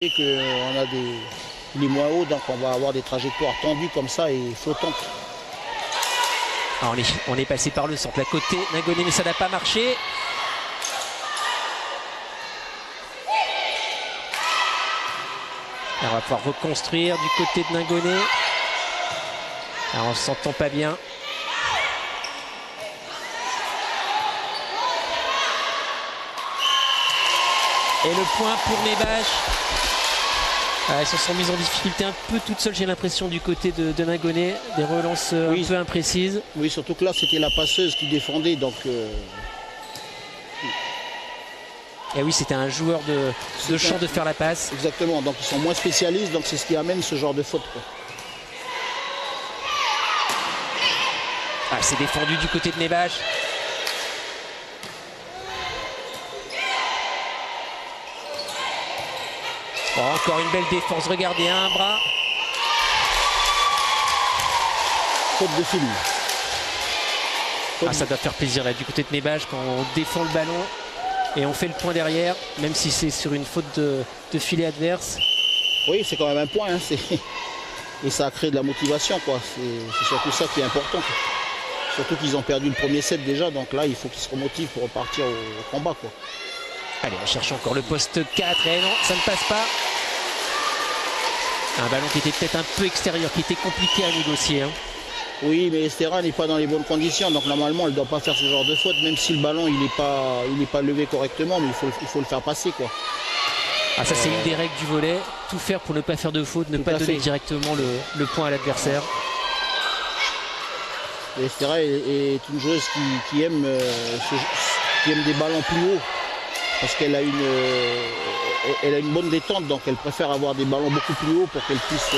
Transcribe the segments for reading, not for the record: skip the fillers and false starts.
Et qu'on a il est moins haut, donc on va avoir des trajectoires tendues comme ça et flottantes. Alors on est passé par le centre, à côté Ningoné, mais ça n'a pas marché. Alors on va pouvoir reconstruire du côté de Ningoné. Alors on ne s'entend pas bien. Et le point pour Nebash. Ils se sont mis en difficulté un peu toutes seules, j'ai l'impression, du côté de Ningoné. Des relances un peu imprécises. Oui, surtout que là, c'était la passeuse qui défendait. Donc, Et oui, c'était un joueur de champ de faire la passe. Exactement, donc ils sont moins spécialistes, donc c'est ce qui amène ce genre de faute, quoi. Ah, c'est défendu du côté de Nebash. Bon, encore une belle défense, regardez, un bras. Faute de film. Ça doit faire plaisir là du côté de Nebash quand on défend le ballon et on fait le point derrière, même si c'est sur une faute de filet adverse. Oui, c'est quand même un point, hein, et ça a créé de la motivation, quoi. C'est surtout ça qui est important, quoi. Surtout qu'ils ont perdu le premier set déjà, donc là il faut qu'ils se remotivent pour repartir au combat, quoi. Allez, on cherche encore le poste 4 et non, ça ne passe pas. Un ballon qui était peut-être un peu extérieur, qui était compliqué à négocier, hein. Oui, mais Estera n'est pas dans les bonnes conditions, donc normalement elle ne doit pas faire ce genre de faute, même si le ballon il n'est pas levé correctement, mais il faut le faire passer, quoi. Ah, ça c'est une des règles du volley, tout faire pour ne pas faire de faute, ne pas donner directement le point à l'adversaire. Estera est une joueuse qui aime des ballons plus hauts, parce qu'elle a une bonne détente, donc elle préfère avoir des ballons beaucoup plus hauts pour qu'elle puisse...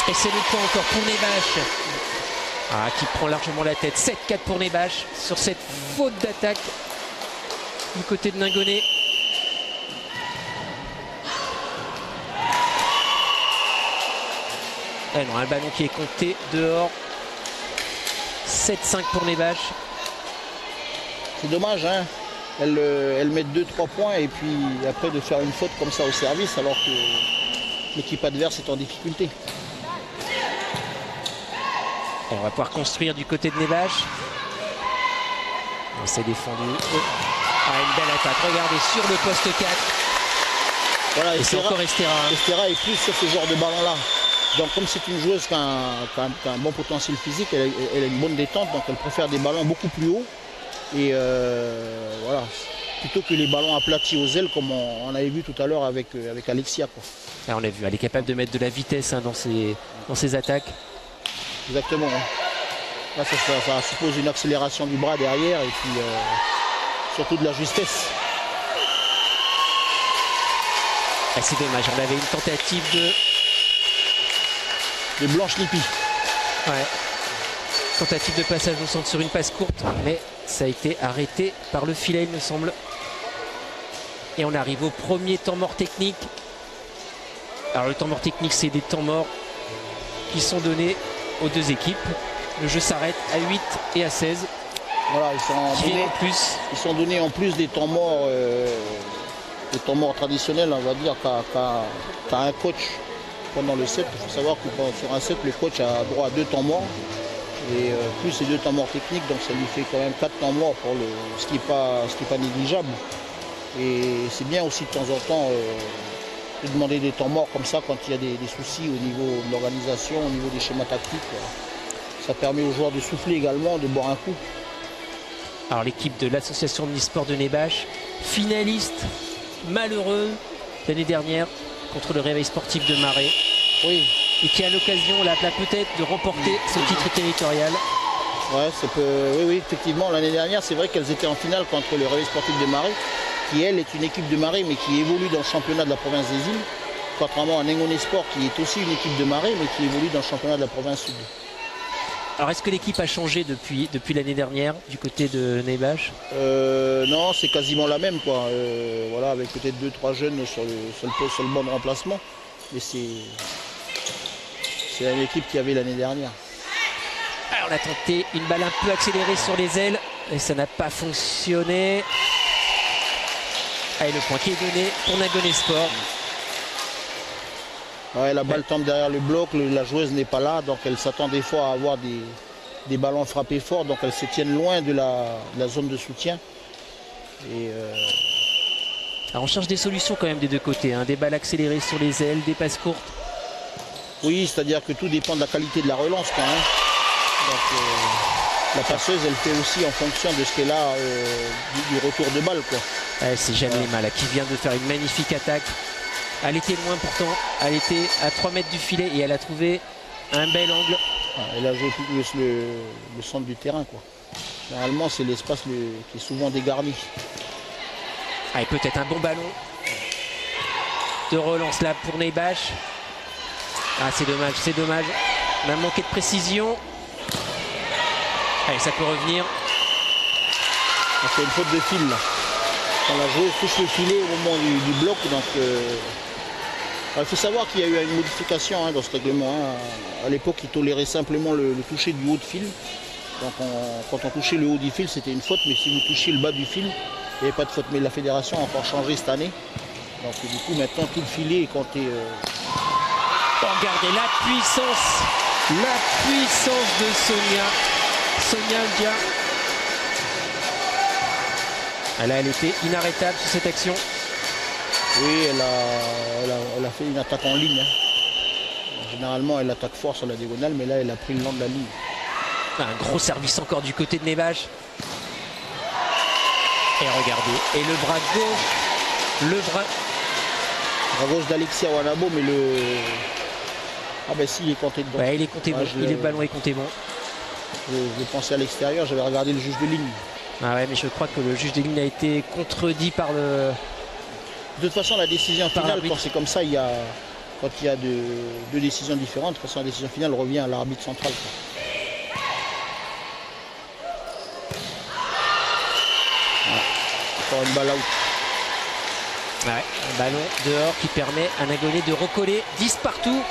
Et c'est le point encore pour Nebash, qui prend largement la tête. 7-4 pour Nebash sur cette faute d'attaque du côté de Ningoné. Eh non, un ballon qui est compté dehors. 7-5 pour Nebash. C'est dommage, hein. Elle met 2-3 points et puis après de faire une faute comme ça au service alors que l'équipe adverse est en difficulté. Et on va pouvoir construire du côté de Nebash. C'est défendu. Une belle attaque. Regardez sur le poste 4. Voilà, et c'est encore Estera. Estera est plus sur ce genre de ballon-là. Donc comme c'est une joueuse qui a un bon potentiel physique, elle a une bonne détente, donc elle préfère des ballons beaucoup plus hauts. Et voilà, plutôt que les ballons aplatis aux ailes comme on avait vu tout à l'heure avec Alexia, quoi. Là, on a vu, elle est capable de mettre de la vitesse, hein, dans ses attaques. Exactement. Là, ça suppose une accélération du bras derrière et puis surtout de la justesse. C'est dommage, on avait une tentative de Blanche Lippi. Ouais. Tentative de passage au centre sur une passe courte, mais ça a été arrêté par le filet, il me semble. Et on arrive au premier temps mort technique. Alors le temps mort technique, c'est des temps morts qui sont donnés aux deux équipes. Le jeu s'arrête à 8 et à 16. Voilà, ils sont donnés en plus des temps morts traditionnels, on va dire, qu'à un coach pendant le set. Il faut savoir que sur un set, le coach a droit à 2 temps morts. Et plus ces 2 temps morts techniques, donc ça lui fait quand même 4 temps morts, pour ce qui n'est pas négligeable. Et c'est bien aussi de temps en temps de demander des temps morts comme ça quand il y a des soucis au niveau de l'organisation, au niveau des schémas tactiques. Ça permet aux joueurs de souffler également, de boire un coup. Alors l'équipe de l'association omnisport de Nebash, finaliste malheureuse l'année dernière contre le Réveil sportif de Marais. Oui. Et qui a l'occasion là peut-être de remporter ce titre territorial. Ouais, oui, effectivement, l'année dernière, c'est vrai qu'elles étaient en finale contre le Réveil sportif de Marais, qui elle est une équipe de Marais, mais qui évolue dans le championnat de la province des îles, contrairement à Ningoné Sport, qui est aussi une équipe de Marais, mais qui évolue dans le championnat de la province sud. Alors est-ce que l'équipe a changé depuis l'année dernière du côté de Nebash? Non, c'est quasiment la même, quoi. Voilà, avec peut-être 2-3 jeunes sur le banc de remplacement, mais c'est la même équipe qu'il y avait l'année dernière. Alors on a tenté une balle un peu accélérée sur les ailes et ça n'a pas fonctionné. Allez, le point qui est donné pour Nagonet Sport. Ouais, la balle tombe derrière le bloc, la joueuse n'est pas là, donc elle s'attend des fois à avoir des ballons frappés fort, donc elles se tiennent loin de la zone de soutien. Et Alors on cherche des solutions quand même des deux côtés, hein. Des balles accélérées sur les ailes, des passes courtes. oui, c'est-à-dire que tout dépend de la qualité de la relance quand même. Donc, la passeuse, elle fait aussi en fonction de ce qu'elle a du retour de balle, quoi. Ouais, c'est jamais mal, qui vient de faire une magnifique attaque. Elle était loin pourtant, elle était à 3 mètres du filet et elle a trouvé un bel angle. Elle a joué plus le centre du terrain, quoi. Généralement, c'est l'espace qui est souvent dégarni. Et peut-être un bon ballon de relance là pour Neibash. Ah, c'est dommage, c'est dommage. On a manqué de précision. Allez, ça peut revenir. C'est une faute de fil là. Quand la joueuse touche le filet au moment du bloc, donc il faut savoir qu'il y a eu une modification dans ce règlement. À l'époque, il tolérait simplement le toucher du haut de fil. Donc quand on touchait le haut du fil, c'était une faute, mais si vous touchiez le bas du fil, il n'y avait pas de faute. Mais la fédération a encore changé cette année. Donc du coup, maintenant, tout le filet est compté. Regardez la puissance de Sonia Dia. Elle était inarrêtable sur cette action. Oui, elle a fait une attaque en ligne. Généralement, elle attaque fort sur la diagonale, mais là, elle a pris le long de la ligne. Un gros service encore du côté de Neibash. Et regardez, et le bras gauche. À gauche d'Alexia Wanabo, mais ah ben si, il est compté dedans. Ouais, il est compté bon, le ballon est compté bon. Je pensais à l'extérieur, j'avais regardé le juge de ligne. Ah ouais, mais je crois que le juge de ligne a été contredit par le... De toute façon, la décision finale, quand c'est comme ça, quand il y a deux décisions différentes, de toute façon, la décision finale revient à l'arbitre central, quoi. Voilà. Encore une balle out. Ouais, un ballon dehors qui permet à Nagonet de recoller 10 partout.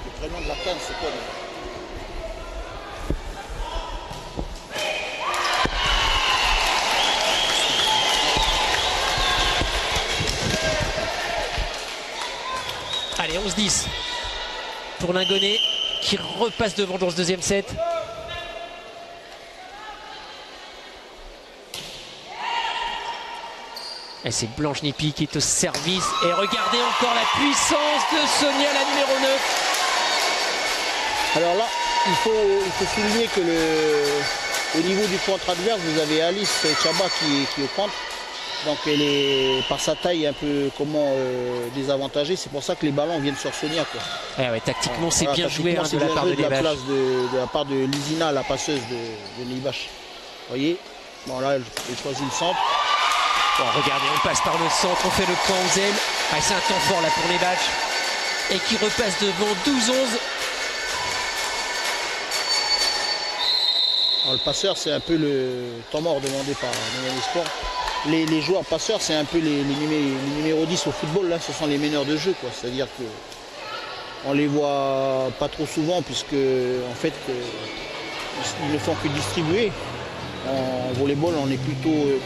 Le prénom de la 15, c'est quoi là? Allez, 11-10 pour Nagonet qui repasse devant dans ce deuxième set. Et c'est Blanche Nipi qui est au service. Et regardez encore la puissance de Sonia, la numéro 9. Alors là, il faut souligner que au niveau du contre adverse, vous avez Alice Chaba qui est au contre. Donc elle est par sa taille un peu désavantagée. C'est pour ça que les ballons viennent sur Sonia, quoi. Ouais, tactiquement c'est bien joué de la part de Neibash. De la part de Lizina, la passeuse de Neibash. Vous voyez, bon là elle choisit le centre. Bon, regardez, on passe par le centre, on fait le point aux ailes. Ah, c'est un temps fort là pour Neibash. Et qui repasse devant 12-11. Le passeur, c'est un peu le temps mort demandé par Nagonet Sport. Les joueurs passeurs, c'est un peu les numéros 10 au football, là, ce sont les meneurs de jeu, quoi. C'est-à-dire que on les voit pas trop souvent puisque en fait ils ne font que distribuer. En volleyball, on est plutôt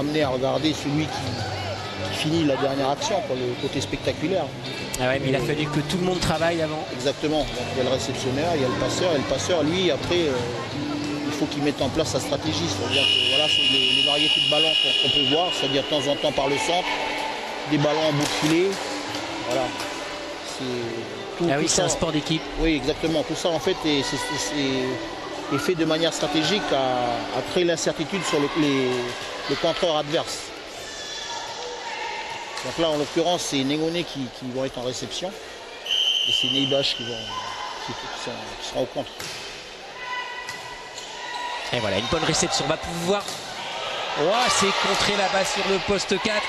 amené à regarder celui qui finit la dernière action, quoi, le côté spectaculaire. Ah ouais, mais il a fallu que tout le monde travaille avant. Exactement. Donc, il y a le réceptionneur, il y a le passeur, et le passeur, lui, après, il faut qu'il mette en place sa stratégie. C'est-à-dire que voilà, c'est les variétés de ballons qu'on peut voir, c'est-à-dire de temps en temps par le centre, des ballons en bout de filet. Voilà. C'est un sport d'équipe. Oui, exactement. Tout ça, en fait, est fait de manière stratégique à créer l'incertitude sur le contreur adverse. Donc là, en l'occurrence, c'est Nagonet qui vont être en réception et c'est Neibash qui seront au contre. Et voilà, une bonne réception. On va pouvoir... Oh, c'est contré là-bas sur le poste 4.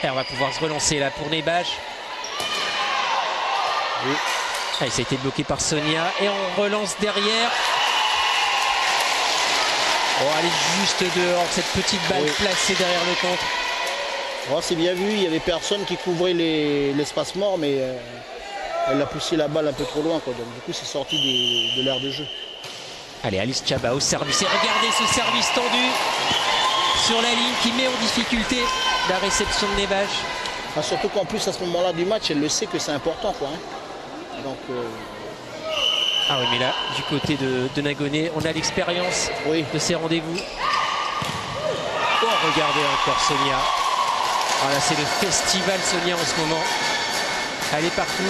Et on va pouvoir se relancer là pour Neibash. Oui. Allez, ça a été bloqué par Sonia. Et on relance derrière. Oh, elle est juste dehors, cette petite balle placée derrière le contre. Oh, c'est bien vu, il n'y avait personne qui couvrait l'espace mort, mais elle a poussé la balle un peu trop loin, quoi. Donc du coup c'est sorti de l'aire de jeu. Allez, Alice Tchaba au service. Et regardez ce service tendu sur la ligne qui met en difficulté la réception de Nevash. Ah, surtout qu'en plus à ce moment-là du match, elle le sait que c'est important, quoi. Donc ah oui, mais là, du côté de Nagonnet, on a l'expérience de ces rendez-vous. Oh, regardez encore Sonia. Voilà, c'est le festival Sonia en ce moment. Elle est partout.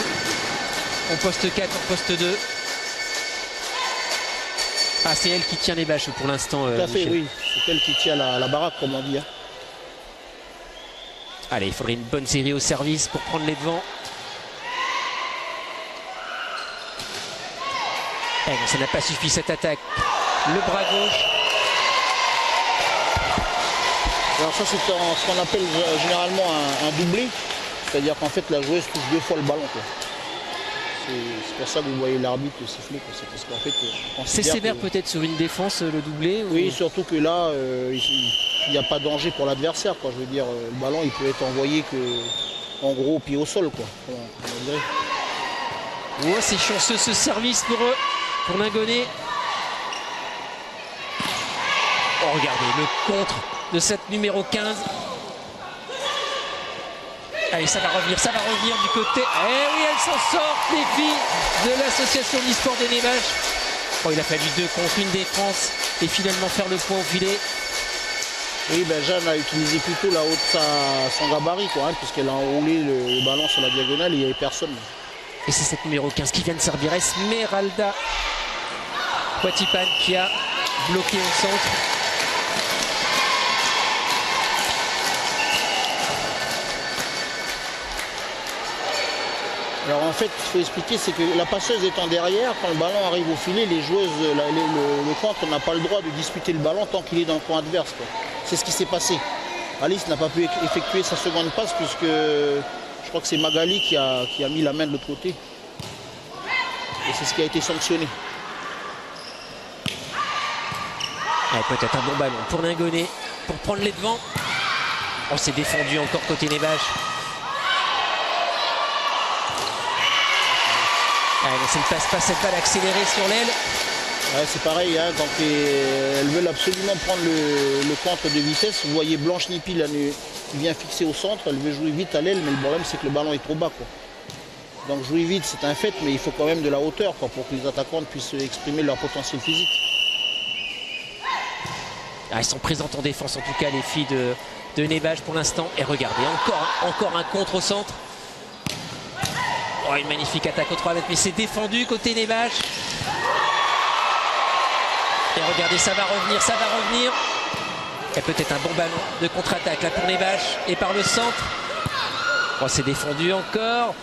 En poste 4, en poste 2. Ah, c'est elle qui tient les bâches pour l'instant. Tout à fait, oui. C'est elle qui tient la baraque, comme on dit. Allez, il faudrait une bonne série au service pour prendre les devants. Eh non, ça n'a pas suffi cette attaque. Le bras gauche. Alors ça, c'est ce qu'on appelle généralement un doublé. C'est-à-dire qu'en fait, la joueuse touche 2 fois le ballon, quoi. C'est pour ça que vous voyez l'arbitre siffler. C'est parce qu'en fait, c'est sévère peut-être sur une défense, le doublé. Oui, surtout que là, il n'y a pas de danger pour l'adversaire. Je veux dire, le ballon, il peut être envoyé que, en gros, pied au sol, quoi. Oh, c'est chanceux ce service pour eux, pour Nagonnet. Oh, regardez le contre de cette numéro 15. Allez, ça va revenir du côté. Eh oui, elles s'en sortent, les filles de l'association d'e-sport de Nevash. Oh, il a fallu 2 contre 1 défense et finalement faire le point au filet. Oui, ben Jeanne a utilisé plutôt la haute de son gabarit, quoi, puisqu'elle a enroulé le ballon sur la diagonale et il n'y avait personne. Et c'est cette numéro 15 qui vient de servir. Esmeralda Watipan qui a bloqué au centre. Alors en fait, il faut expliquer, c'est que la passeuse étant derrière, quand le ballon arrive au filet, les joueuses, le contre n'a pas le droit de disputer le ballon tant qu'il est dans le coin adverse. C'est ce qui s'est passé. Alice n'a pas pu effectuer sa seconde passe puisque je crois que c'est Magali qui a mis la main de l'autre côté. Et c'est ce qui a été sanctionné. Peut-être un bon ballon pour Nagonnet, pour prendre les devants. Oh, c'est défendu encore côté Nevash. Ça ne passe pas cette balle accélérée sur l'aile. Ouais, c'est pareil, quand elles veulent absolument prendre le contre de vitesse. Vous voyez Blanche Nipi là, qui vient fixer au centre, elle veut jouer vite à l'aile, mais le problème c'est que le ballon est trop bas, quoi. Donc jouer vite c'est un fait, mais il faut quand même de la hauteur, quoi, pour que les attaquantes puissent exprimer leur potentiel physique. Elles sont présentes en défense en tout cas les filles de Nevash pour l'instant. Et regardez, encore un contre au centre. Oh, une magnifique attaque au 3 mètres, mais c'est défendu côté Nevash. Et regardez, ça va revenir. Et peut-être un bon ballon de contre-attaque là pour Nevash. Et par le centre. Oh, c'est défendu encore.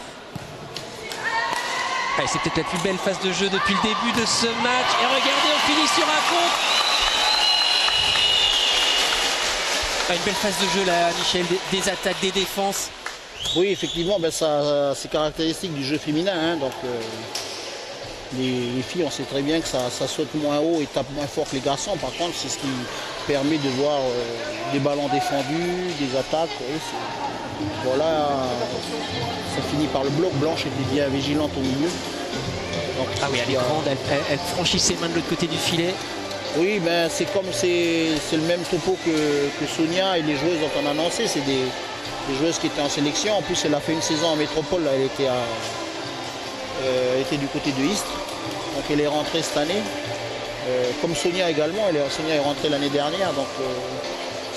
Allez, c'est peut-être la plus belle phase de jeu depuis le début de ce match. Et regardez, on finit sur un contre. Ah, une belle phase de jeu là, Michel, des attaques, des défenses. Oui, effectivement, c'est caractéristique du jeu féminin. Donc les filles, on sait très bien que ça saute moins haut et tape moins fort que les garçons. Par contre, c'est ce qui permet de voir des ballons défendus, des attaques. Voilà, ça finit par le bloc. Blanche était bien vigilante au milieu. Donc, ah oui, elle est grande, elle franchit ses mains de l'autre côté du filet. Oui, c'est le même topo que Sonia et les joueuses dont on a annoncé. C'est des joueuses qui étaient en sélection. En plus, elle a fait une saison en métropole. Elle était du côté de Istres. Donc elle est rentrée cette année. Comme Sonia également. Sonia est rentrée l'année dernière. Donc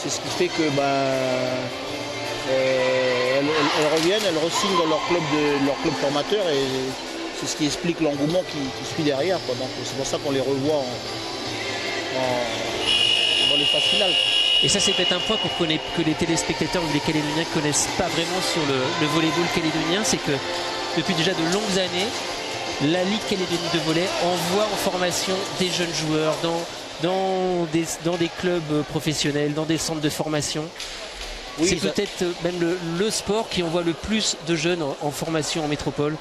c'est ce qui fait que elles reviennent, elles re-signent dans leur club formateur. Et c'est ce qui explique l'engouement qui suit derrière, quoi. Donc c'est pour ça qu'on les revoit dans les phases finales. Et ça, c'est peut-être un point que les téléspectateurs ou les Calédoniens ne connaissent pas vraiment sur le volleyball calédonien, c'est que depuis déjà de longues années, la Ligue calédonienne de volley envoie en formation des jeunes joueurs dans des clubs professionnels, dans des centres de formation. Oui, c'est peut-être même le sport qui envoie le plus de jeunes en formation en métropole.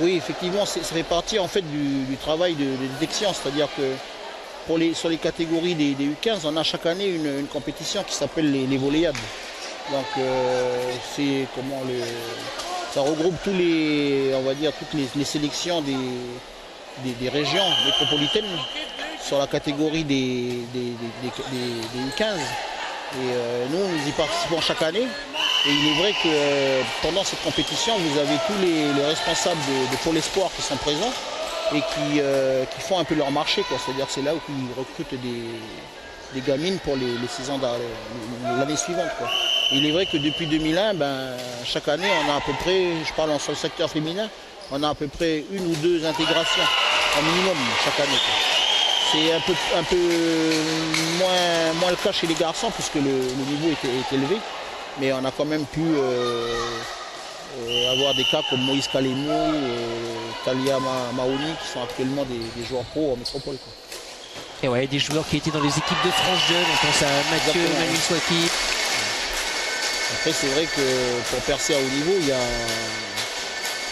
Oui, effectivement, ça fait partie en fait du travail de détection, c'est-à-dire que sur les catégories des U15, on a chaque année une compétition qui s'appelle les Volleyades. Donc c'est ça regroupe tous les, on va dire, toutes les sélections des régions métropolitaines sur la catégorie des U15. Et nous y participons chaque année. Et il est vrai que pendant cette compétition, vous avez tous les responsables de Pôle Espoir qui sont présents et qui font un peu leur marché. C'est-à-dire que c'est là où ils recrutent des gamines pour les saisons l'année suivante. Quoi. Et il est vrai que depuis 2001, chaque année, on a à peu près, je parle sur le secteur féminin, on a à peu près 1 ou 2 intégrations au minimum chaque année. C'est un peu moins le cas chez les garçons puisque le niveau est élevé. Mais on a quand même pu avoir des cas comme Moïse Kalemou, Talia Maoni qui sont actuellement des joueurs pro en métropole. Quoi. Et ouais, des joueurs qui étaient dans les équipes de France Jeunes, on pense à Mathieu, Manu Swaki. Après c'est vrai que pour percer à haut niveau, il y a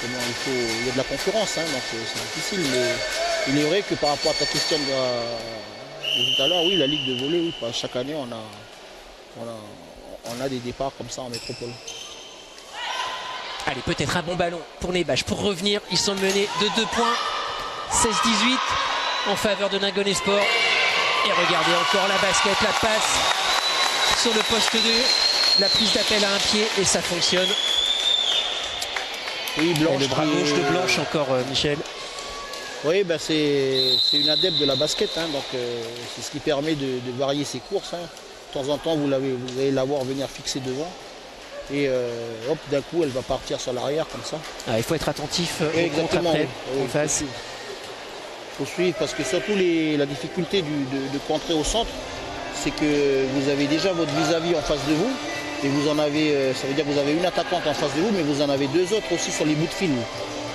de la concurrence, hein, donc c'est difficile. Mais il est vrai que par rapport à ta question de tout à l'heure, oui, la Ligue de volley, oui, chaque année on a des départs comme ça en métropole. Allez, peut-être un bon ballon pour Nebache. Pour revenir, ils sont menés de 2 points. 16-18 en faveur de Ningoné Sport. Et regardez encore la basket, la passe sur le poste 2. La prise d'appel à un pied et ça fonctionne. Oui, Blanche. Et le bras gauche de Blanche encore, Michel. Oui, c'est une adepte de la basket, hein, donc c'est ce qui permet de varier ses courses. Hein. De temps en temps, vous allez la voir venir fixer devant. Et hop, d'un coup, elle va partir sur l'arrière comme ça. Ah, il faut être attentif au contre après, en face. Il faut suivre parce que surtout la difficulté de contrer au centre, c'est que vous avez déjà votre vis-à-vis en face de vous. Et vous en avez, ça veut dire que vous avez une attaquante en face de vous, mais vous en avez 2 autres aussi sur les bouts de fil.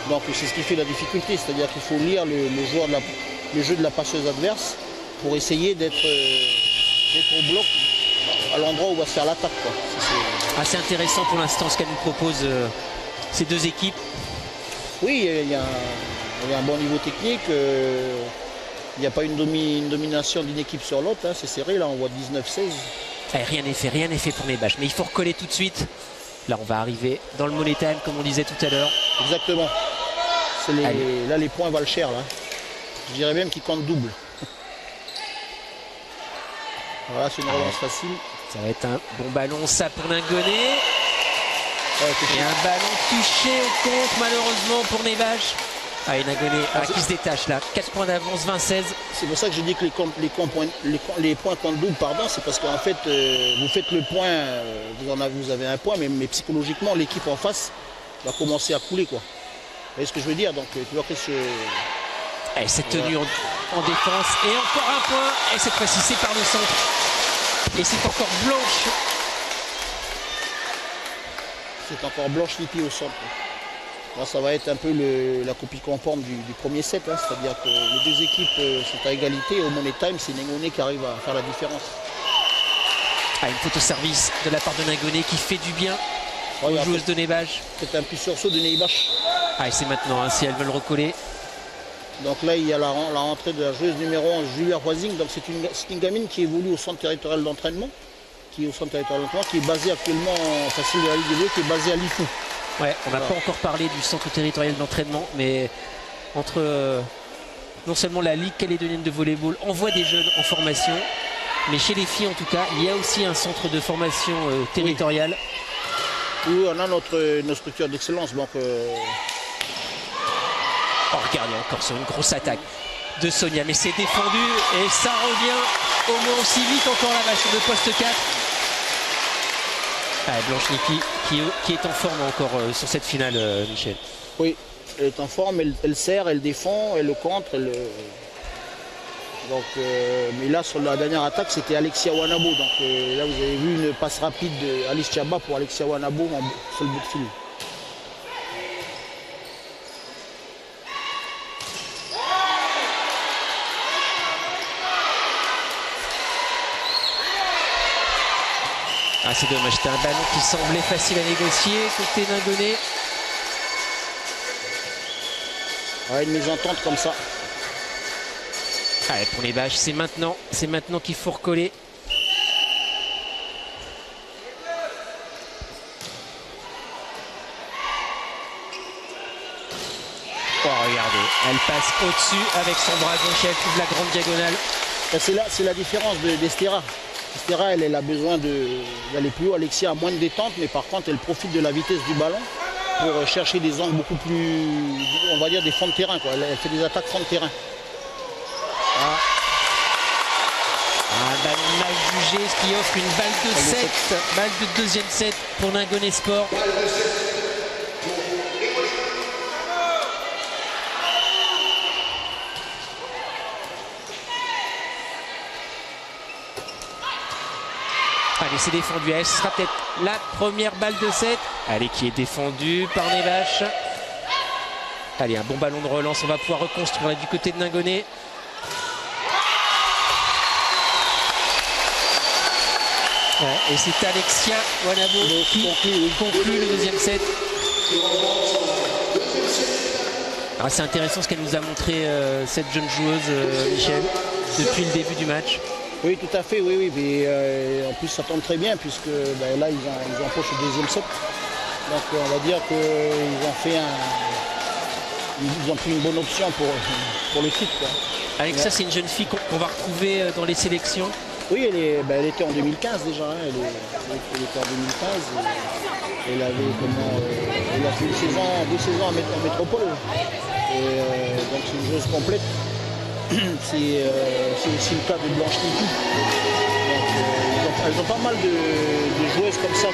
Donc c'est ce qui fait la difficulté, c'est-à-dire qu'il faut lire le jeu de la passeuse adverse pour essayer d'être au bloc à l'endroit où va se faire l'attaque. Assez intéressant pour l'instant ce qu'elle nous propose ces 2 équipes. Oui, il y a un bon niveau technique. Il n'y a pas une domination d'une équipe sur l'autre. Hein, c'est serré, là on voit 19-16. Rien n'est fait pour Nebache, mais il faut recoller tout de suite. Là on va arriver dans le money time comme on disait tout à l'heure. Exactement. Là les points valent cher. Là. Je dirais même qu'ils comptent double. Voilà, c'est une relance facile. Ça va être un bon ballon, ça pour Ningoné. Et un ballon touché au compte, malheureusement pour Nebache. Et Ningoné qui se détache là. 4 points d'avance, 20-16. C'est pour ça que je dis que les points comptent double, c'est parce qu'en fait, vous faites le point, vous avez un point, mais psychologiquement, l'équipe en face va commencer à couler. Quoi. Vous voyez ce que je veux dire? Donc, tu vois que cette tenue en défense. Et encore un point. Et cette fois-ci, c'est par le centre. Et c'est encore Blanche. C'est encore Blanche Lippi au centre. Là, ça va être un peu la copie conforme du premier set. Hein, c'est-à-dire que les 2 équipes sont à égalité. Au money time, c'est Ningoné qui arrive à faire la différence. Une photo service de la part de Ningoné qui fait du bien aux joueuses de Nebache. C'est un petit sursaut de Nebache. Et c'est maintenant, si elles veulent recoller. Donc là, il y a la rentrée de la joueuse numéro 11, Julia Roising. Donc c'est une gamine qui évolue au centre territorial d'entraînement, qui est basée actuellement en facile de la Ligue 2, qui est basée à Lifou. Ouais, on n'a pas encore parlé du centre territorial d'entraînement, mais entre non seulement la Ligue calédonienne de volleyball envoie des jeunes en formation, mais chez les filles en tout cas, il y a aussi un centre de formation territorial. Oui, on a notre structure d'excellence. Donc, regardez encore sur une grosse attaque de Sonia, mais c'est défendu et ça revient au moins aussi vite encore là-bas sur le poste 4. Blanche Lippi qui est en forme encore sur cette finale, Michel. Oui, elle est en forme, elle sert, elle défend, elle le contre. Donc, mais là, sur la dernière attaque, c'était Alexia Wanabo. Donc là, vous avez vu une passe rapide d'Alice Chaba pour Alexia Wanabo sur le bout de fil. C'est dommage, c'était un ballon qui semblait facile à négocier côté Ningoné. Une mésentente comme ça. Pour les bâches, c'est maintenant qu'il faut recoller. Elle passe au-dessus avec son bras gauche, elle trouve la grande diagonale. C'est la différence d'Estera. Estera, elle a besoin d'aller plus haut. Alexia a moins de détente, mais par contre, elle profite de la vitesse du ballon pour chercher des angles beaucoup plus, on va dire, des fonds de terrain, quoi. Elle fait des attaques fonds de terrain. Un ballon mal jugé, ce qui offre une balle de 7, balle de deuxième set pour Lingonet Sport. Allez, c'est défendu. Ce sera peut-être la première balle de 7. Allez, qui est défendue par Nevache. Allez, un bon ballon de relance. On va pouvoir reconstruire là, du côté de Lingonet. Et c'est Alexia Wanabo qui conclut le deuxième set. C'est intéressant ce qu'elle nous a montré, cette jeune joueuse, Michel, depuis le début du match. Oui, tout à fait, oui. Mais en plus, ça tombe très bien puisque là, ils empochent le deuxième set. Donc, on va dire qu'ils ont pris une bonne option pour le titre, quoi. Alexia, c'est une jeune fille qu'on va retrouver dans les sélections. Oui, elle était en 2015 déjà. Elle était en 2015. Elle a fait 2 saisons en métropole. Et donc, c'est une joueuse complète. C'est aussi le cas de Blanche Niki. Elles ont pas mal de joueuses comme ça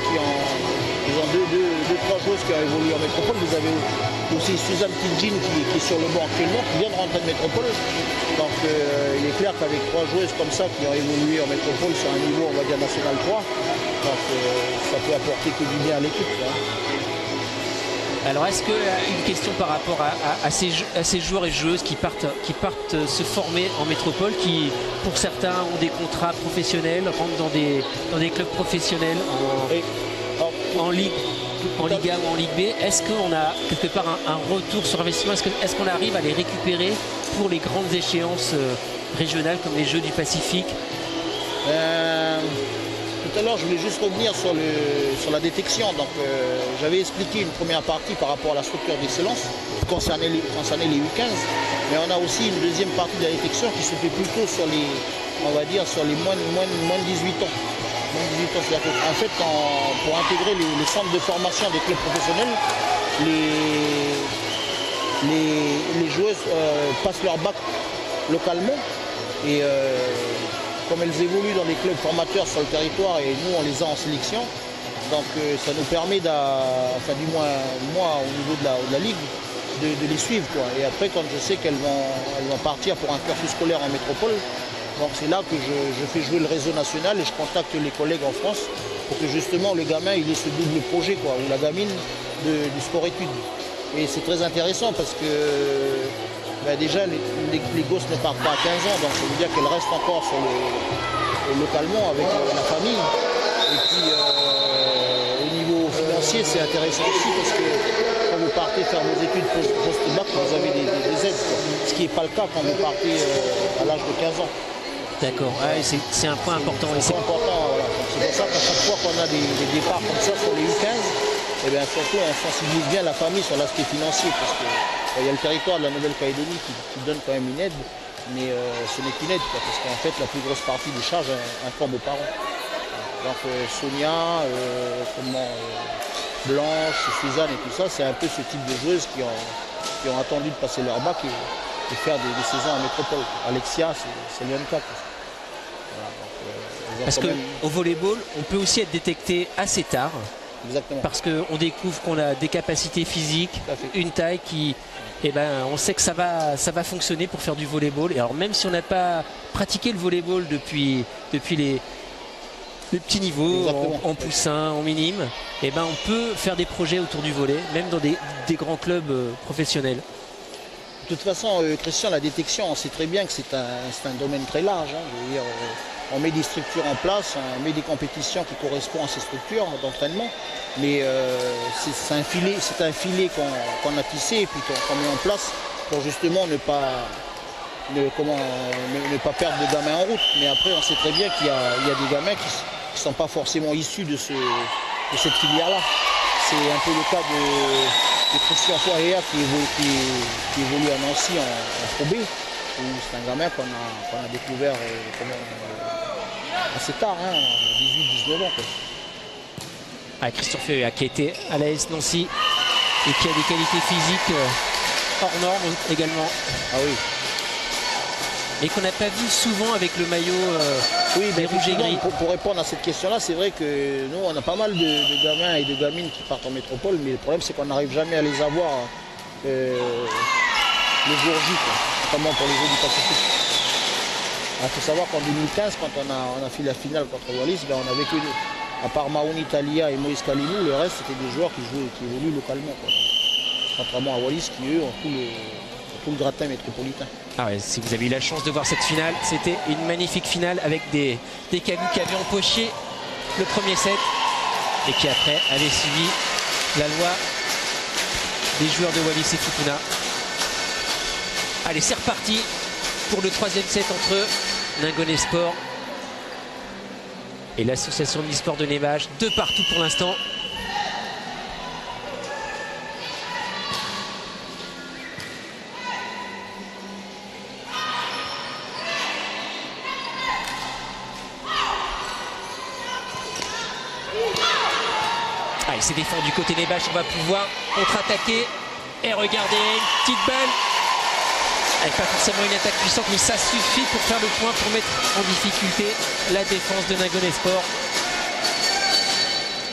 ils ont deux, trois joueuses qui ont évolué en métropole. Vous avez aussi Suzanne Tidjin qui est sur le banc actuellement, qui vient de rentrer de métropole. Donc il est clair qu'avec 3 joueuses comme ça qui ont évolué en métropole sur un niveau, on va dire, national 3, donc ça peut apporter que du bien à l'équipe. Alors est-ce une question par rapport à ces joueurs et joueuses qui partent se former en métropole, qui pour certains ont des contrats professionnels, rentrent dans des clubs professionnels en Ligue 1 ou en Ligue B, est-ce qu'on a quelque part un retour sur investissement? Est-ce qu'on arrive à les récupérer pour les grandes échéances régionales comme les Jeux du Pacifique? Tout à l'heure, je voulais juste revenir sur la détection. Donc, j'avais expliqué une première partie par rapport à la structure d'excellence concernant les U15, mais on a aussi une deuxième partie de la détection qui se fait plutôt sur les moins de 18 ans. C'est-à-dire qu'en fait, pour intégrer les centres de formation des clubs professionnels, les joueuses passent leur bac localement et comme elles évoluent dans des clubs formateurs sur le territoire et nous on les a en sélection, donc ça nous permet, du moins moi au niveau de la ligue, de les suivre, quoi. Et après, quand je sais qu'elles vont partir pour un cursus scolaire en métropole, donc c'est là que je fais jouer le réseau national et je contacte les collègues en France pour que justement le gamin il ait ce double projet, quoi, ou la gamine du sport-études. Et c'est très intéressant parce que déjà les gosses ne partent pas à 15 ans, donc ça veut dire qu'elles restent encore localement avec la famille. Et puis au niveau financier, c'est intéressant aussi parce que quand vous partez faire vos études post-bac, vous avez des aides, quoi. Ce qui n'est pas le cas quand vous partez à l'âge de 15 ans. D'accord, c'est un point important. C'est important, voilà. C'est pour ça qu'à chaque fois qu'on a des départs comme ça sur les U15, et bien surtout on sensibilise bien la famille sur l'aspect financier parce qu'il y a le territoire de la Nouvelle-Calédonie qui donne quand même une aide, mais ce n'est qu'une aide, quoi, parce qu'en fait la plus grosse partie des charges incombe aux parents. Donc Sonia, Blanche, Suzanne et tout ça, c'est un peu ce type de joueuses qui ont attendu de passer leur bac et faire des saisons en métropole. Alexia, c'est le même cas. Parce qu'au volleyball, on peut aussi être détecté assez tard. Exactement. Parce qu'on découvre qu'on a des capacités physiques, une taille qui, on sait que ça va fonctionner pour faire du volleyball. Et alors même si on n'a pas pratiqué le volleyball depuis les petits niveaux, en poussin, en minime, on peut faire des projets autour du volley, même dans des grands clubs professionnels. De toute façon, Christian, la détection, on sait très bien que c'est un domaine très large. Je veux dire, on met des structures en place, on met des compétitions qui correspondent à ces structures d'entraînement, mais c'est un filet qu'on a tissé et puis qu'on met en place pour justement ne pas perdre de gamins en route. Mais après, on sait très bien qu'il y a des gamins qui ne sont pas forcément issus de cette filière-là. C'est un peu le cas de Christian Foyea qui évolue à Nancy en Pro B. C'est un gamin qu'on a découvert assez tard, hein, 18-19 ans. Quoi. Ah, Christian Foyea qui était à l'AS Nancy et qui a des qualités physiques hors normes également. Ah oui. Et qu'on n'a pas vu souvent avec le maillot des rouges et gris. Pour répondre à cette question-là, c'est vrai que nous, on a pas mal de gamins et de gamines qui partent en métropole, mais le problème, c'est qu'on n'arrive jamais à les avoir le jour J, notamment pour les Jeux du Pacifique. Il faut savoir qu'en 2015, quand on a fait la finale contre Wallis, ben, on avait que à part Maoni Talia et Moïse Kalimou, le reste, c'était des joueurs qui évoluent localement. Quoi. Contrairement à Wallis, qui eux ont tout le gratin métropolitain. Ah ouais, si vous avez eu la chance de voir cette finale, c'était une magnifique finale avec des Cagoux qui avaient empoché le premier set et qui après avaient suivi la loi des joueurs de Wallis et Futuna. Allez, c'est reparti pour le troisième set entre Ningoné Sport et l'association de l'e-sport de Nevache. 2 partout pour l'instant. Allez, c'est défendu côté Nevache, on va pouvoir contre-attaquer. Et regardez, une petite balle. Avec pas forcément une attaque puissante, mais ça suffit pour faire le point, pour mettre en difficulté la défense de Ningoné Sport.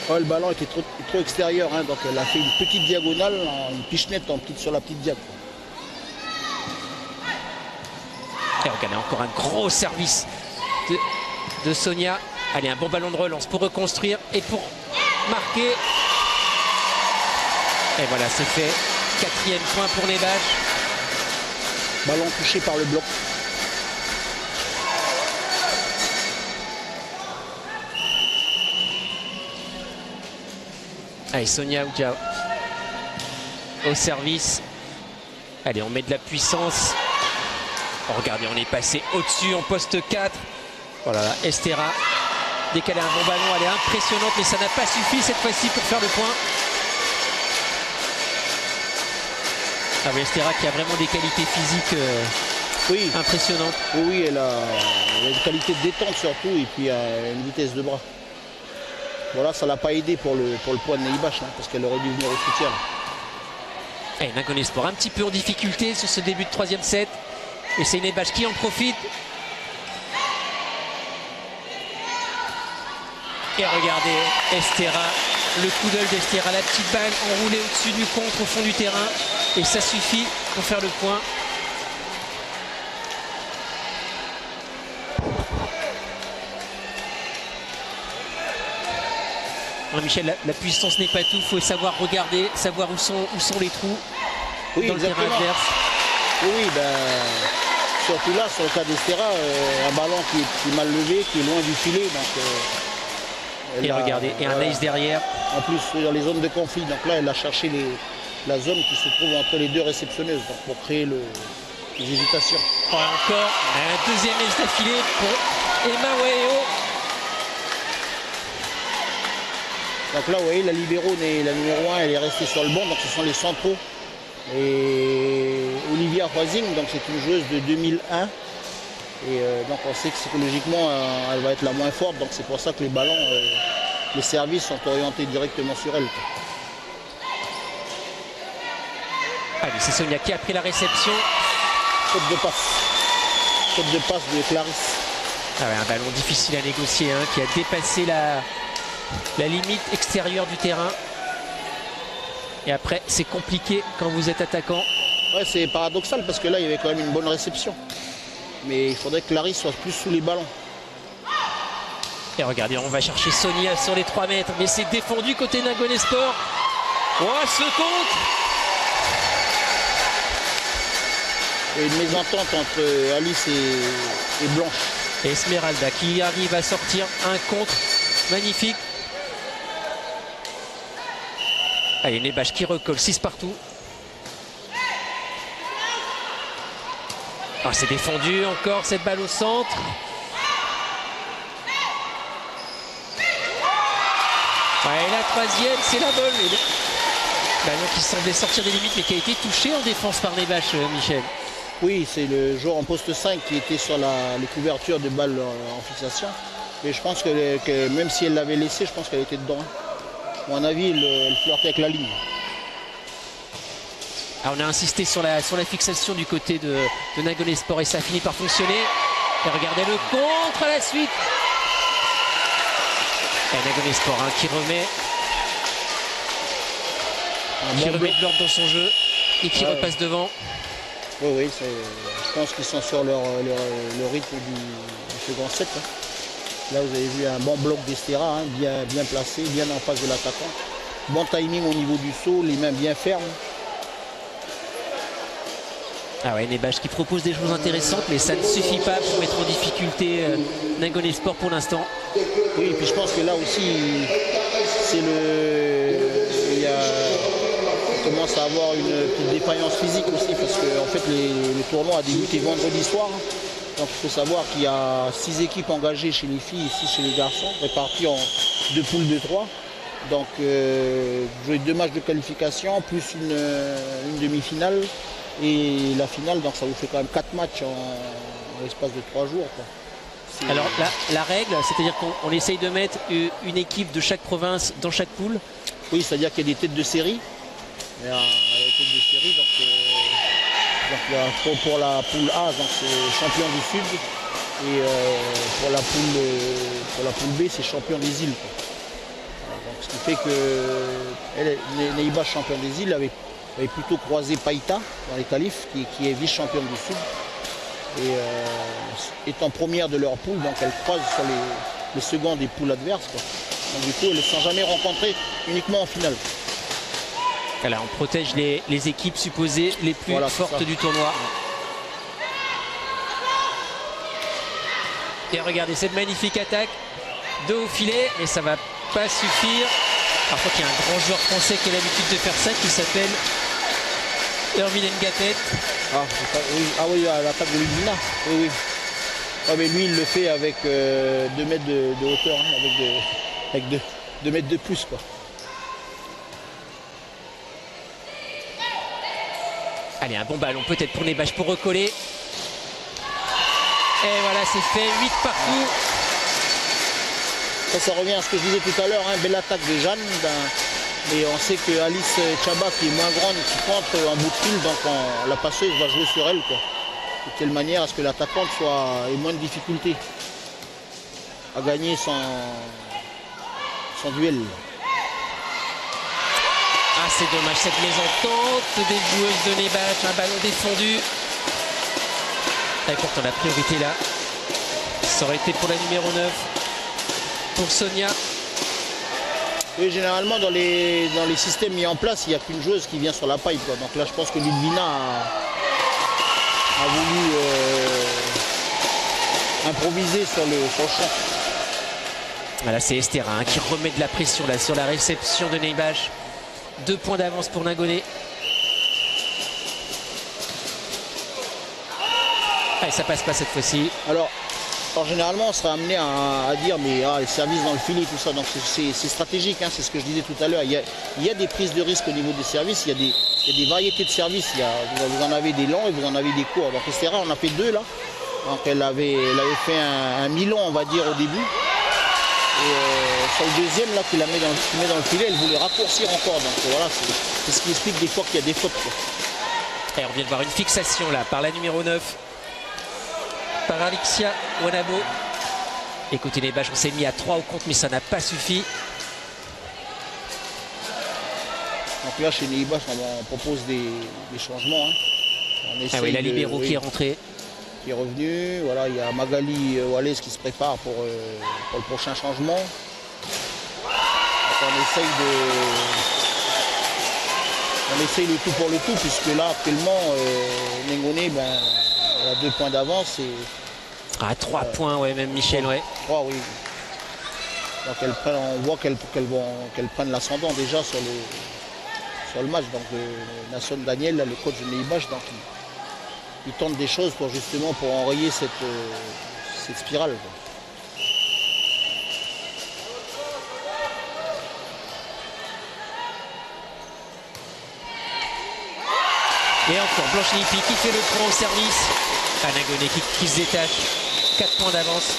Ouais, le ballon était trop extérieur, hein, donc elle a fait une petite diagonale, une pichenette sur la petite diag. Et regardez, encore un gros service de Sonia. Allez, un bon ballon de relance pour reconstruire et pour marquer. Et voilà, c'est fait. 4e point pour Nevache. Ballon touché par le bloc. Allez, Sonia Oudja au service. Allez, on met de la puissance. Oh, regardez, on est passé au-dessus en poste 4. Voilà, Estera décalé un bon ballon. Elle est impressionnante, mais ça n'a pas suffi cette fois-ci pour faire le point. Ah oui, Estera qui a vraiment des qualités physiques impressionnantes. Oui, elle a une qualité de détente surtout et puis une vitesse de bras. Voilà, ça ne l'a pas aidé pour le point de Nevache, hein, parce qu'elle aurait dû venir au soutien. Et Ningoné Sport un petit peu en difficulté sur ce début de 3e set. Et c'est Nevache qui en profite. Et regardez Estera, le coup d'œil d'Estera, la petite balle enroulée au-dessus du contre au fond du terrain. Et ça suffit pour faire le point. Alors Michel, la puissance n'est pas tout, il faut savoir regarder, savoir où sont les trous dans le terrain adverse. Oui, surtout là, sur le cas d'Estera, un ballon qui est mal levé, qui est loin du filet. Donc, et regardez, et un ace derrière. En plus, dans les zones de conflit, donc là, elle a cherché la zone qui se trouve entre les deux réceptionneuses donc pour créer les hésitations. Encore un deuxième ace d'affilée pour Emma Waeo. Donc là, vous voyez, la libéro, la numéro 1, elle est restée sur le banc, donc ce sont les centraux. Et Olivia Huazing, donc c'est une joueuse de 2001. Et donc on sait que psychologiquement, elle va être la moins forte, donc c'est pour ça que les ballons, les services sont orientés directement sur elle. Allez, c'est Sonia qui a pris la réception. Faute de passe de Clarisse. Ah ouais, un ballon difficile à négocier, hein, qui a dépassé la limite extérieure du terrain. Et après, c'est compliqué quand vous êtes attaquant. Ouais, c'est paradoxal parce que là, il y avait quand même une bonne réception. Mais il faudrait que Clarisse soit plus sous les ballons. Et regardez, on va chercher Sonia sur les 3 mètres. Mais c'est défendu côté Ningoné Sport. Oh, ce contre! Et une mésentente entre Alice et Blanche. Et Esmeralda qui arrive à sortir un contre magnifique. Allez, Nevache qui recolle, 6 partout. Ah, c'est défendu encore cette balle au centre. Ouais, la 3e, c'est la bonne. Ballon qui semblait sortir des limites mais qui a été touché en défense par Neibash, Michel. Oui, c'est le joueur en poste 5 qui était sur les couvertures de balles en fixation. Mais je pense que même si elle l'avait laissé, je pense qu'elle était dedans. À mon avis, elle flirtait avec la ligne. Alors on a insisté sur la fixation du côté de Nangonay Sport et ça a fini par fonctionner. Et regardez le contre à la suite. Et Nangonay Sport qui remet de l'ordre dans son jeu et qui repasse devant. Oui, je pense qu'ils sont sur le rythme du second set. Hein. Là, vous avez vu un bon bloc d'Estera, bien placé, bien en face de l'attaquant. Bon timing au niveau du saut, les mains bien fermes. Ah ouais, Neibash qui propose des choses intéressantes, mais ça ne suffit pas pour mettre en difficulté Nangonay Sport pour l'instant. Oui, et puis je pense que là aussi, on commence à avoir une petite défaillance physique aussi, parce que en fait, le tournoi a débuté vendredi soir. Donc il faut savoir qu'il y a 6 équipes engagées chez les filles, ici chez les garçons, réparties en 2 poules de 3. Donc jouer 2 matchs de qualification, plus une demi-finale. Et la finale, donc ça vous fait quand même 4 matchs en l'espace de 3 jours. Quoi. Alors la règle, c'est-à-dire qu'on essaye de mettre une équipe de chaque province dans chaque poule. Oui, c'est-à-dire qu'il y a des têtes de série. Il y a des têtes de série, donc pour la poule A, donc c'est champion du Sud. Et pour la poule B, c'est champion des îles. Quoi. Donc, ce qui fait que Neibash, champion des îles, avait plutôt croisé Païta dans les qualifs, qui est vice-championne du Sud. Et étant première de leur poule, donc elle croise sur les seconds des poules adverses. Quoi. Donc du coup, elles ne se sont jamais rencontrées, uniquement en finale. Voilà, on protège les équipes supposées les plus fortes du tournoi. Et regardez cette magnifique attaque de haut filet, mais ça ne va pas suffire. Par contre, il y a un grand joueur français qui a l'habitude de faire ça, qui s'appelle Erwin Ngatet. Oui, l'attaque de Ludvina. Oui. Ah, mais lui, il le fait avec 2 mètres de hauteur, avec 2 mètres de plus. Quoi. Allez, un bon ballon peut-être pour Neibash pour recoller. Et voilà, c'est fait, 8 partout. Ça revient à ce que je disais tout à l'heure, belle attaque de Jeanne. Mais on sait que Alice Chaba, qui est moins grande, qui contre en bout de fil, donc la passeuse va jouer sur elle. Quoi. De telle manière à ce que l'attaquante ait moins de difficultés à gagner son duel. Ah, c'est dommage cette mésentente des joueuses de Neibash, un ballon défendu. Et pourtant la priorité là, ça aurait été pour la numéro 9, pour Sonia. Et généralement dans les systèmes mis en place, il n'y a qu'une joueuse qui vient sur la paille. Quoi. Donc là je pense que Ludvina a voulu improviser sur le champ. Voilà, c'est Estera qui remet de la pression là sur la réception de Neibash. 2 points d'avance pour Nangonay. Allez, ça passe pas cette fois-ci. Alors généralement on sera amené à dire mais les services dans le filet, tout ça, donc c'est stratégique, c'est ce que je disais tout à l'heure. Il y a des prises de risque au niveau des services, il y a des variétés de services. Vous en avez des longs et vous en avez des courts. Donc Estera, on a fait 2 là. Donc elle avait fait un mi-long, on va dire, au début. Et sur le deuxième là qui met dans le filet, elle voulait raccourcir encore. Donc voilà, c'est ce qui explique des fois qu'il y a des fautes. Quoi. Et on vient de voir une fixation là par la numéro 9. Par Alexia Wanabo. Écoutez, Neibash, on s'est mis à 3 au compte, mais ça n'a pas suffi. Donc là, chez Neibash, on propose des changements. Ah oui, la libéro qui est rentrée. Qui est revenue. Voilà, il y a Magali Wallace qui se prépare pour le prochain changement. Donc on essaye le tout pour le tout, puisque là, actuellement, Nangonay, elle a 2 points d'avance. Ah, 3 points, ouais, même Michel, ouais. 3, oui. Donc on voit qu'elles prennent l'ascendant déjà sur le match. Donc Nasson Daniel, le coach de Neibash, donc il tente des choses pour enrayer cette spirale. Quoi. Et encore Blanche-Nipi qui fait le point au service. Anagoné qui se détache. 4 points d'avance.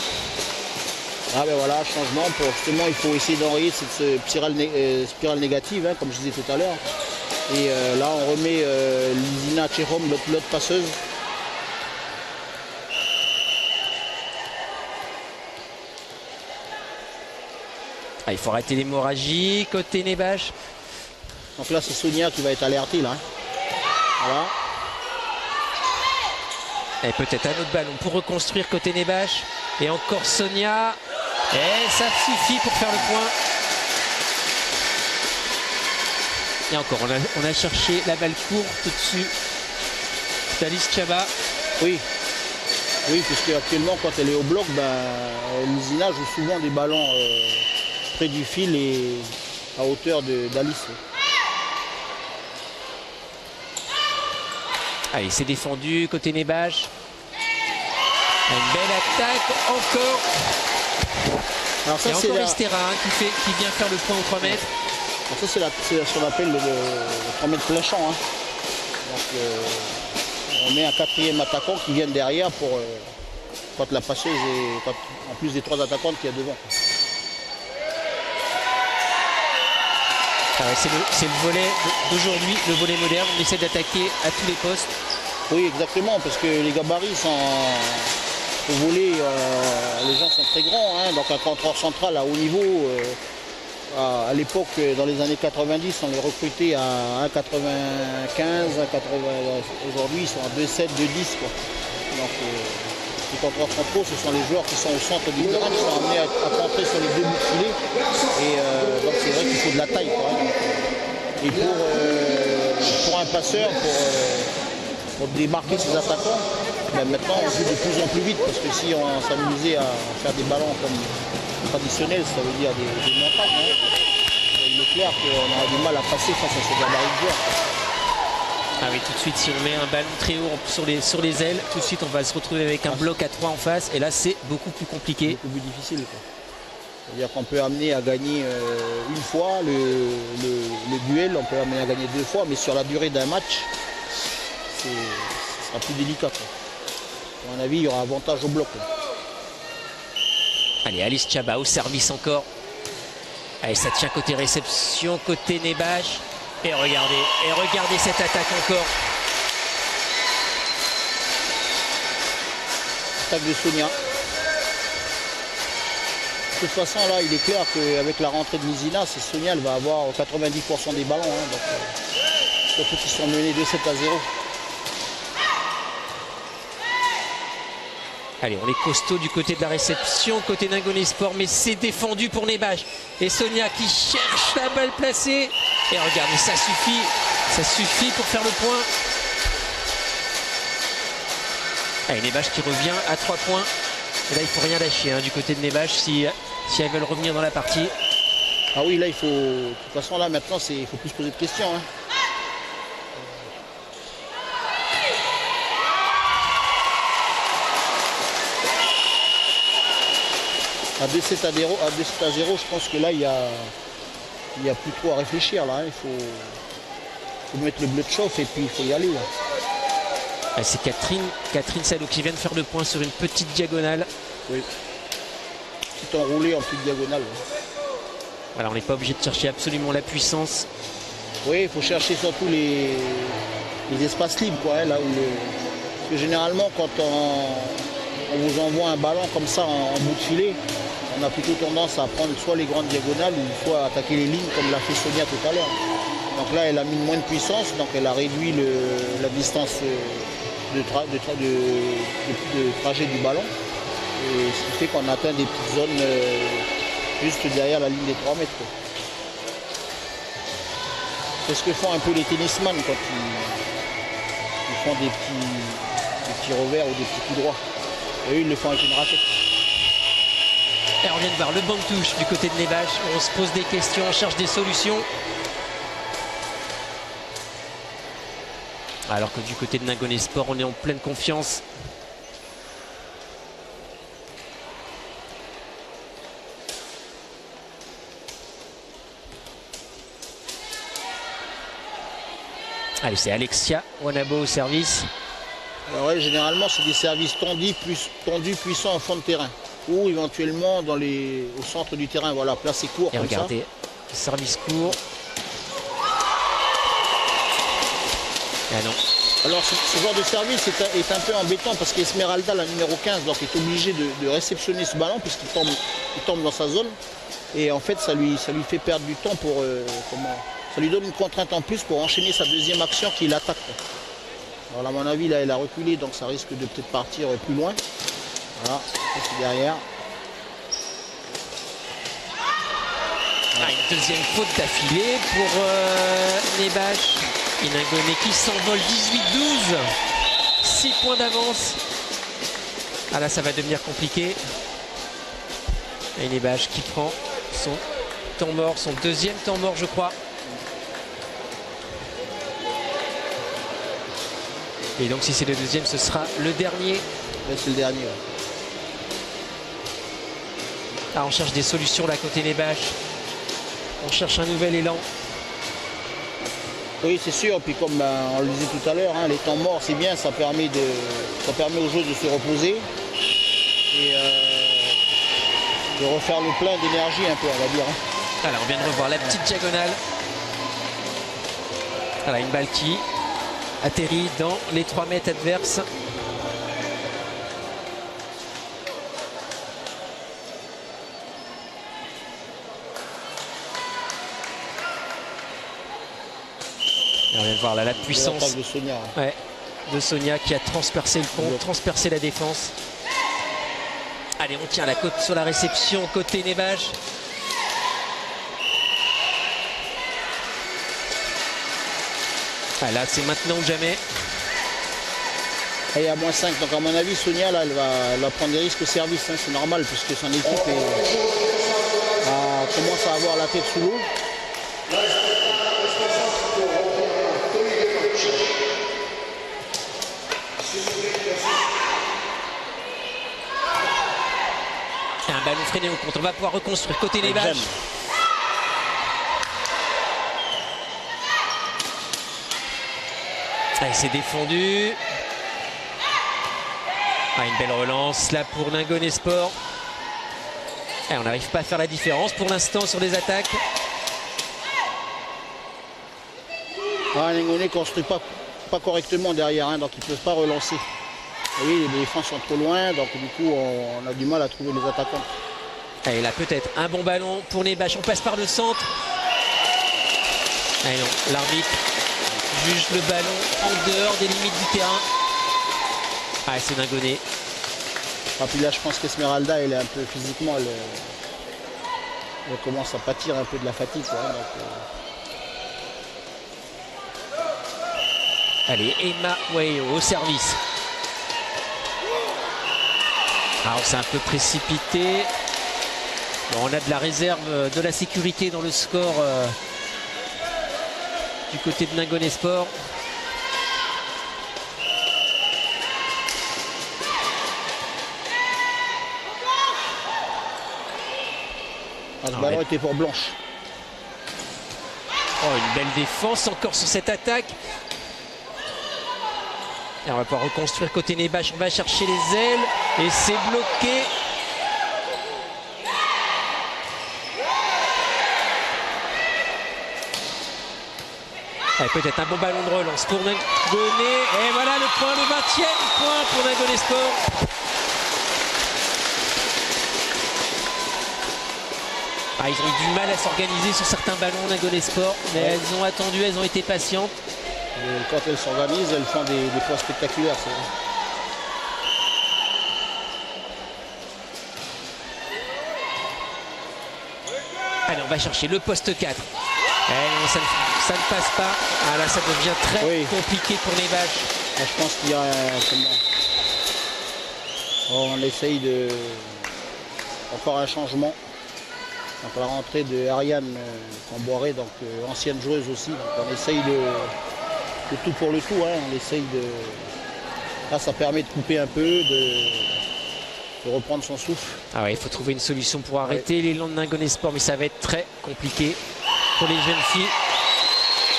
Ah ben voilà, changement pour justement, il faut essayer d'enrayer cette spirale négative, hein, comme je disais tout à l'heure. Et là, on remet Lizina Tcherom, l'autre passeuse. Ah, il faut arrêter l'hémorragie côté Nebash. Donc là, c'est Sonia qui va être alertée là. Voilà. Et peut-être un autre ballon pour reconstruire côté Nebash. Et encore Sonia. Et ça suffit pour faire le point. Et encore, on a cherché la balle courte dessus. Alice Chaba. Oui. Oui, puisque actuellement, quand elle est au bloc, Lizina joue souvent des ballons près du fil et à hauteur d'Alice. Allez, c'est défendu côté Nebash. Une belle attaque encore. Alors ça, et encore Estera qui vient faire le point aux 3 mètres. Alors ça, c'est ce qu'on appelle le 3 mètres plein champ. Hein. Donc, on met un 4e attaquant qui vient derrière pour quand la passeuse est en plus des 3 attaquantes qu'il y a devant. C'est le volet d'aujourd'hui, le volet moderne. On essaie d'attaquer à tous les postes. Oui, exactement, parce que les gabarits sont au volet, les gens sont très grands. Hein, donc un contrôleur central à haut niveau, à l'époque, dans les années 90, on les recrutait à 1,95, 1,80. Aujourd'hui, ils sont à 2,7, 2,10. Donc les contrôleurs centraux, ce sont les joueurs qui sont au centre du terrain, qui sont amenés à rentrer sur les 2 bouts de filet. Et donc c'est vrai qu'il faut de la taille. Quoi, hein. Et pour un passeur, pour démarquer ses attaquants, maintenant on joue de plus en plus vite, parce que si on s'amusait à faire des ballons comme traditionnels, ça veut dire des montagnes, hein, il est clair qu'on aura du mal à passer face à ce gabarit de joueurs. Ah oui, tout de suite, si on met un ballon très haut sur les ailes, tout de suite on va se retrouver avec un bloc à 3 en face, et là c'est beaucoup plus compliqué. Beaucoup plus difficile. C'est-à-dire qu'on peut amener à gagner une fois le duel, on peut amener à gagner 2 fois, mais sur la durée d'un match, ce sera plus délicat. Quoi. À mon avis, il y aura avantage au bloc. Quoi. Allez, Alice Chaba au service encore. Allez, ça tient côté réception, côté Nebash. Et regardez cette attaque encore. Attaque de Sonia. De toute façon, là, il est clair qu'avec la rentrée de Lizina, c'est Sonia, elle va avoir 90% des ballons. Hein, donc, surtout qu'ils sont menés de 7 à 0. Allez, on est costaud du côté de la réception, côté Ningoné Sport, mais c'est défendu pour Nebash. Et Sonia qui cherche la balle placée. Et regardez, ça suffit pour faire le point. Allez, Nebash qui revient à 3 points. Et là, il ne faut rien lâcher hein, du côté de Nebash si elles veulent revenir dans la partie. Ah oui, là, il faut. De toute façon, là, maintenant, il faut plus se poser de questions. Hein. À 2-7 à 0, je pense que là, il y a plus trop à réfléchir. Là, hein. Il faut mettre le bleu de chauffe et puis il faut y aller. Là. Ah, c'est Catherine Salo qui vient de faire le point sur une petite diagonale. Oui. Tout enroulé en petite diagonale. Ouais. Alors, on n'est pas obligé de chercher absolument la puissance. Oui, il faut chercher surtout les espaces libres. Quoi, hein, là où parce que généralement, quand on vous envoie un ballon comme ça en bout de filet, on a plutôt tendance à prendre soit les grandes diagonales ou soit attaquer les lignes comme l'a fait Sonia tout à l'heure. Donc là, elle a mis moins de puissance, donc elle a réduit la distance de trajet du ballon. Et ce qui fait qu'on atteint des petites zones juste derrière la ligne des 3 mètres. Quoi. C'est ce que font un peu les tennisman quand ils font des petits revers ou des petits coups droits. Et eux, ils le font avec une raquette. Et on vient de voir le banc de touche du côté de Nebash. On se pose des questions, on cherche des solutions. Alors que du côté de Ningoné Sport, on est en pleine confiance. Allez, c'est Alexia Wanabo au service. Alors ouais, généralement, c'est des services tendus, puissants en fond de terrain. Ou éventuellement au centre du terrain, voilà, placé court. Et regardez, service court. Ah non. Alors ce genre de service est un peu embêtant parce qu'Esmeralda, la numéro 15, donc, est obligé de réceptionner ce ballon puisqu'il tombe dans sa zone. Et en fait, ça lui fait perdre du temps pour... ça lui donne une contrainte en plus pour enchaîner sa deuxième action qui est l'attaque. Alors à mon avis, là, elle a reculé, donc ça risque de peut-être partir plus loin. Voilà, c'est derrière. Ah, une deuxième faute d'affilée pour Nebash. Et Ningoné qui s'envole 18-12. 6 points d'avance. Ah là, ça va devenir compliqué. Et Nebash qui prend son temps mort, son deuxième temps mort, je crois. Et donc si c'est le deuxième, ce sera le dernier. Ouais, c'est le dernier. Ouais. Ah, on cherche des solutions là côté Nebash. On cherche un nouvel élan. Oui, c'est sûr. Puis comme on le disait tout à l'heure, hein, les temps morts, c'est bien. Ça permet aux joueurs de se reposer et de refaire le plein d'énergie un peu, on va dire. Hein. Alors, on vient de revoir la petite diagonale. Voilà, une balle qui atterrit dans les 3 mètres adverses. Et on vient de voir là la puissance de Sonia. Ouais, de Sonia qui a transpercé le pont, transpercé la défense. Allez, on tient la côte sur la réception côté Nebash. Ah, là, c'est maintenant ou jamais. Et il y a -5, donc à mon avis, Sonia, là, elle va prendre des risques au service, hein, c'est normal, puisque son équipe commence à avoir la tête sous l'eau. Un ballon freiné au contre, on va pouvoir reconstruire côté Nebash. Allez, c'est défendu. Ah, une belle relance là pour Ningoné Sport. Et on n'arrive pas à faire la différence pour l'instant sur les attaques. Ah, Ningoné ne construit pas correctement derrière, hein, donc ils ne peuvent pas relancer. Oui, les défenses sont trop loin, donc du coup on a du mal à trouver les attaquants. Allez, là peut-être un bon ballon pour Nebash. On passe par le centre. Allez, non, l'arbitre juge le ballon en dehors des limites du terrain. Ah, c'est Ningoné. Ah, puis là, je pense qu'Esmeralda, elle est un peu physiquement, elle commence à pâtir un peu de la fatigue. Quoi, donc, Allez, Emma Wayo au service. Alors, c'est un peu précipité. Bon, on a de la réserve, de la sécurité dans le score du côté de Ningoné Sport. Ah, ce ballon était pour Blanche. Oh, une belle défense encore sur cette attaque. Et on va pouvoir reconstruire côté Nebash. On va chercher les ailes et c'est bloqué. Peut-être un bon ballon de relance pour Ningoné. Et voilà le point, le 20e point pour Ningoné Sport. Ah, ils ont eu du mal à s'organiser sur certains ballons Ningoné Sport, mais ouais. Elles ont attendu, elles ont été patientes. Et quand elles s'organisent, elles font des points spectaculaires. Allez, on va chercher le poste 4. Non, ça ne passe pas. Ah, là, ça devient très compliqué pour Nebash. Je pense qu'il y a on essaye encore un changement. Donc la rentrée de Ariane Camboiré, donc ancienne joueuse aussi. Donc on essaye de tout pour le tout. Hein. On essaye de. Là, ça permet de couper un peu, de reprendre son souffle. Ah ouais, il faut trouver une solution pour arrêter l'élan de Ningoné Sport, mais ça va être très compliqué pour les jeunes filles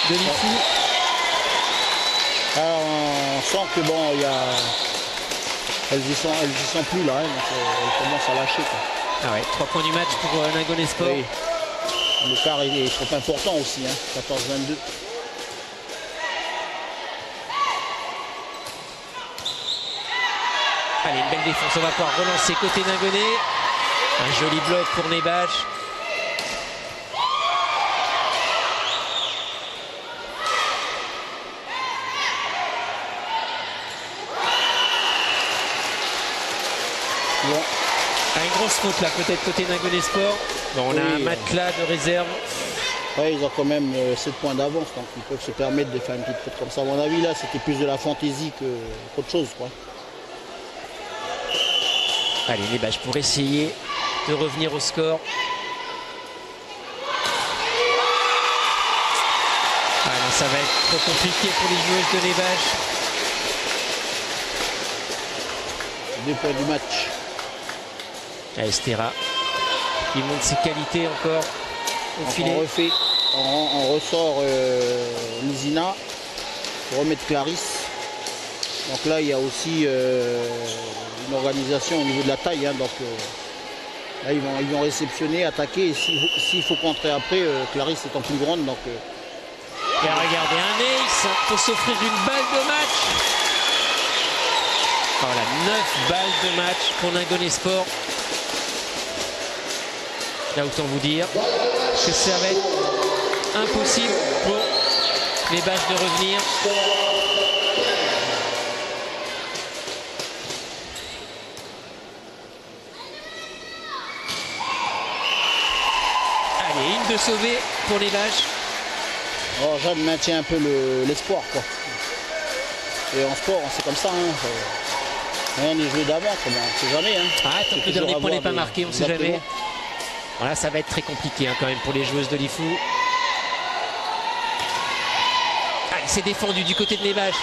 de l'IFU. on sent que bon, elles y sont plus là, hein, donc elles commencent à lâcher, quoi. Ah ouais, 3 points du match pour Ningone Sport. Oui. L'écart est trop important aussi, hein, 14-22. Allez, une belle défense, on va pouvoir relancer côté Ningone. Un joli bloc pour Nebash. Bon. Ah, une grosse faute là, peut-être côté Ningone Sport. Bon, on a un matelas de réserve. Ouais, ils ont quand même 7 points d'avance, donc ils peuvent se permettre de faire une petite faute comme ça. À mon avis, là, c'était plus de la fantaisie qu'autre chose, quoi. Allez, Nebash pour essayer de revenir au score. Ah non, ça va être trop compliqué pour les joueuses de Nebash. 2 points du match. Ah, Estera qui montre ses qualités encore au filet. On ressort Lizina pour remettre Clarisse. Donc là, il y a aussi une organisation au niveau de la taille, hein, donc là, ils vont réceptionner, attaquer, et s'il faut contrer après, Clarisse étant plus grande. Donc, Et regardez, un ace pour s'offrir une balle de match. Voilà, 9 balles de match pour Ningone Sport. Là, autant vous dire que ça va être impossible pour les Nebash de revenir. Allez, une de sauvée pour les Nebash. alors, Jeanne maintient un peu l'espoir, quoi. Et en sport, c'est comme ça, hein, rien n'est joué d'avant, on ne sait jamais. Hein. Ah, tant que le dernier point n'est pas marqué, on ne sait jamais. Voilà, ça va être très compliqué hein, quand même pour les joueuses de l'IFU. Ah, il s'est défendu du côté de Nebash.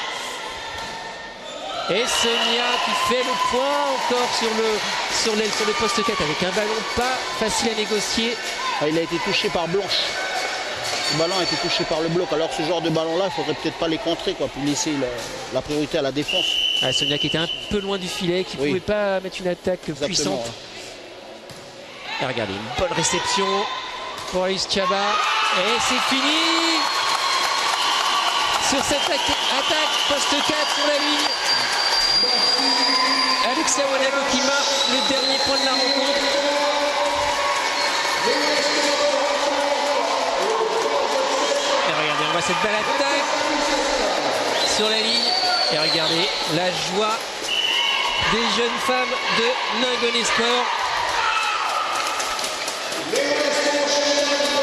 Et Sonia qui fait le point encore sur le poste 4 avec un ballon pas facile à négocier. Ah, il a été touché par Blanche. Le ballon a été touché par le bloc. Alors ce genre de ballon-là, il ne faudrait peut-être pas les contrer, quoi, puis laisser la priorité à la défense. Ah, Sonia qui était un peu loin du filet, qui ne pouvait pas mettre une attaque puissante. Ouais. Et regardez, une bonne réception pour Alice Chaba. Et c'est fini sur cette attaque poste 4 sur la ligne. Alexa Wanago qui marque le dernier point de la rencontre. Et regardez, on voit cette belle attaque sur la ligne. Et regardez la joie des jeunes femmes de Ningone Sport.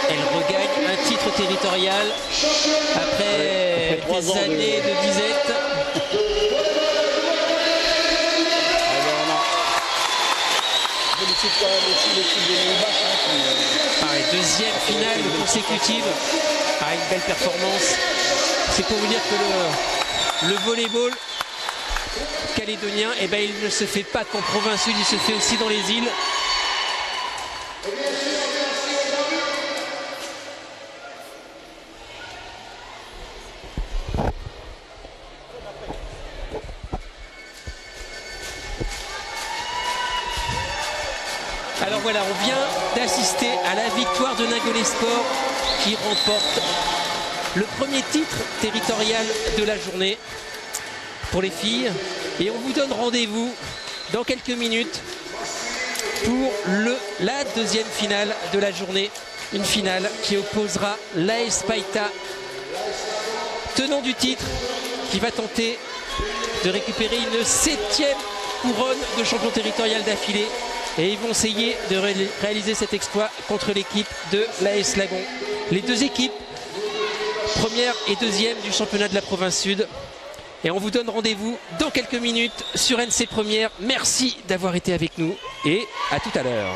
Elle regagne un titre territorial après des années de disette. Félicite quand même aussi l'équipe de Nebash. Deuxième finale consécutive. Ah, une belle performance. C'est pour vous dire que le volleyball calédonien, eh ben, il ne se fait pas qu'en province sud, il se fait aussi dans les îles. Alors voilà, on vient d'assister à la victoire de Ningone Sport qui remporte le premier titre territorial de la journée pour les filles. Et on vous donne rendez-vous dans quelques minutes pour la deuxième finale de la journée. Une finale qui opposera l'AS Païta, tenant du titre, qui va tenter de récupérer une 7e couronne de champion territorial d'affilée. Et ils vont essayer de réaliser cet exploit contre l'équipe de l'AS Lagon. Les deux équipes, première et deuxième du championnat de la province sud. Et on vous donne rendez-vous dans quelques minutes sur NC Première. Merci d'avoir été avec nous et à tout à l'heure.